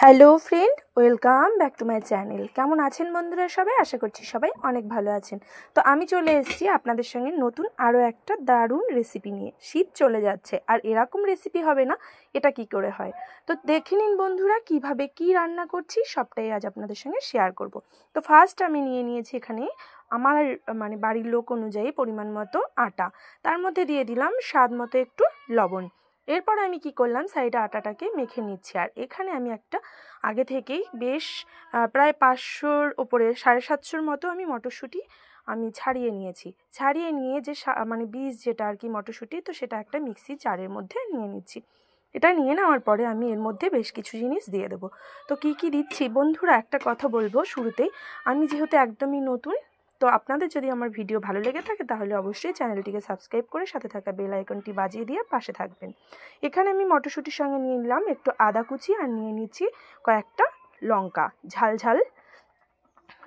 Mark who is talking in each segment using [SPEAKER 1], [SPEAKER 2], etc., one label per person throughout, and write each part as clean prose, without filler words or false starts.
[SPEAKER 1] Hello friend, welcome back to my channel. কেমন আছেন বন্ধুরা সবাই? আশা করছি সবাই অনেক ভালো আছেন। তো আমি চলে এসেছি আপনাদের সঙ্গে নতুন আরও একটা দারুণ রেসিপি নিয়ে। শীত চলে যাচ্ছে আর এরকম রেসিপি হবে না, এটা কি করে হয়? তো দেখে নিন বন্ধুরা কিভাবে কি রান্না করছি, সবটাই আজ আপনাদের সঙ্গে শেয়ার করব। তো ফার্স্ট আমি নিয়ে নিয়েছি এখানে আমার বাড়ির লোক অনুযায়ী পরিমাণ মতো আটা, তার মধ্যে দিয়ে দিলাম স্বাদ মতো একটু লবণ। এরপর আমি কি করলাম, সাইডে আটাটাকে মেখে নিচ্ছি। আর এখানে আমি একটা আগে থেকেই বেশ প্রায় 500-র ওপরে 750-র মতো আমি মটরশুঁটি আমি ছাড়িয়ে নিয়েছি। ছাড়িয়ে নিয়ে যে বীজ যেটা আর কি মটরশুঁটি, তো সেটা একটা মিক্সি জারের মধ্যে নিয়ে নিচ্ছি। এটা নিয়ে নেওয়ার পরে আমি এর মধ্যে বেশ কিছু জিনিস দিয়ে দেবো। তো কি কি দিচ্ছি বন্ধুরা, একটা কথা বলবো শুরুতেই, আমি যেহেতু একদমই নতুন, তো আপনাদের যদি আমার ভিডিও ভালো লেগে থাকে তাহলে অবশ্যই চ্যানেলটিকে সাবস্ক্রাইব করে সাথে থাকা বেল আইকনটি বাজিয়ে দিয়ে পাশে থাকবেন। এখানে আমি মটরশুঁটির সঙ্গে নিয়ে নিলাম একটু আদা কুচি, আর নিয়ে নিচ্ছি কয়েকটা লঙ্কা, ঝাল ঝাল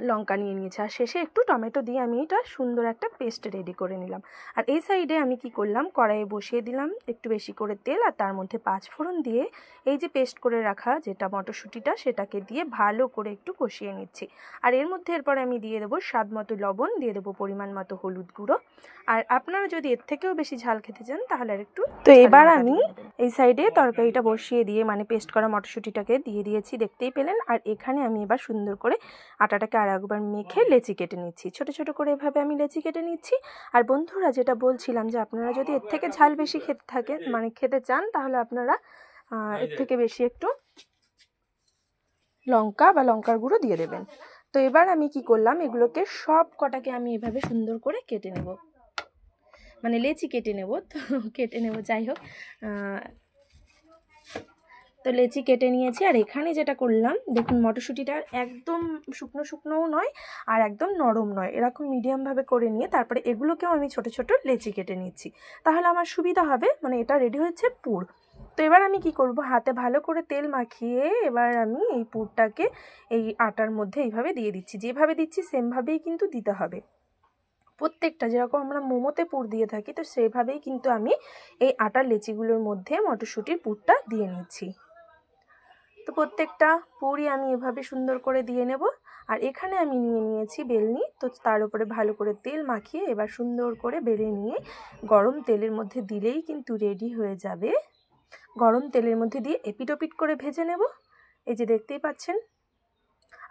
[SPEAKER 1] লঙ্কা নিয়ে নিয়েছি। আর শেষে একটু টমেটো দিয়ে আমি এটা সুন্দর একটা পেস্ট রেডি করে নিলাম। আর এই সাইডে আমি কি করলাম, কড়াইয়ে বসিয়ে দিলাম একটু বেশি করে তেল, আর তার মধ্যে 5 ফোড়ন দিয়ে এই যে পেস্ট করে রাখা যেটা মটরশুঁটিটা, সেটাকে দিয়ে ভালো করে একটু কষিয়ে নিচ্ছি। আর এর মধ্যে এরপরে আমি দিয়ে দেবো স্বাদ মতো লবণ, দিয়ে দেবো পরিমাণ মতো হলুদ গুঁড়ো। আর আপনারা যদি এর থেকেও বেশি ঝাল খেতে চান তাহলে আর একটু। তো এবার আমি এই সাইডে তরকারিটা বসিয়ে দিয়ে পেস্ট করা মটরশুঁটিটাকে দিয়ে দিয়েছি, দেখতেই পেলেন। আর এখানে আমি এবার সুন্দর করে আটাটাকে আর একবার মেখে লেচি কেটে নিচ্ছি। ছোট ছোট করে এভাবে আমি লেচি কেটে নিচ্ছি। আর বন্ধুরা যেটা বলছিলাম, যে আপনারা যদি এর থেকে ঝাল বেশি খেতে চান তাহলে আপনারা এর থেকে বেশি একটু লঙ্কা বা লঙ্কার গুঁড়ো দিয়ে দেবেন। তো এবার আমি কি করলাম, এগুলোকে সব কটাকে আমি এভাবে সুন্দর করে কেটে নেব, লেচি কেটে নেব। তো কেটে নেব, যাই হোক। তো লেচি কেটে নিয়েছি। আর এখানে যেটা করলাম দেখুন, মটরশুঁটিটা একদম শুকনো শুকনোও নয় আর একদম নরম নয়, এরকম মিডিয়ামভাবে করে নিয়ে তারপরে এগুলোকেও আমি ছোট ছোট লেচি কেটে নিচ্ছি, তাহলে আমার সুবিধা হবে। এটা রেডি হচ্ছে পুর। তো এবার আমি কি করব, হাতে ভালো করে তেল মাখিয়ে এবার আমি এই পুরটাকে এই আটার মধ্যে এইভাবে দিয়ে দিচ্ছি। যেভাবে দিচ্ছি সেমভাবেই কিন্তু দিতে হবে প্রত্যেকটা, যেরকম আমরা মোমোতে পুর দিয়ে থাকি, তো সেভাবেই কিন্তু আমি এই আটার লেচিগুলোর মধ্যে মটরশুঁটির পুরটা দিয়ে নিচ্ছি। তো প্রত্যেকটা পুরি আমি এভাবে সুন্দর করে দিয়ে নেব। আর এখানে আমি নিয়ে নিয়েছি বেলনি, তো তার উপরে ভালো করে তেল মাখিয়ে এবার সুন্দর করে বেলে নিয়ে গরম তেলের মধ্যে দিলেই কিন্তু রেডি হয়ে যাবে। গরম তেলের মধ্যে দিয়ে এপিট ওপিট করে ভেজে নেব, এই যে দেখতেই পাচ্ছেন।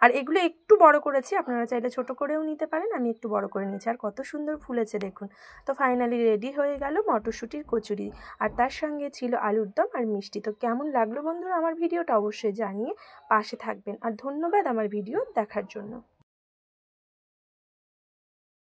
[SPEAKER 1] আর এগুলো একটু বড় করেছি, আপনারা চাইলে ছোট করেও নিতে পারেন, আমি একটু বড় করে নিয়েছি। আর কত সুন্দর ফুলেছে দেখুন। তো ফাইনালি রেডি হয়ে গেল মটরশুঁটির কচুরি, আর তার সঙ্গে ছিল আলুর দম আর মিষ্টি। তো কেমন লাগলো বন্ধুরা আমার ভিডিওটা অবশ্যই জানিয়ে পাশে থাকবেন, আর ধন্যবাদ আমার ভিডিও দেখার জন্য।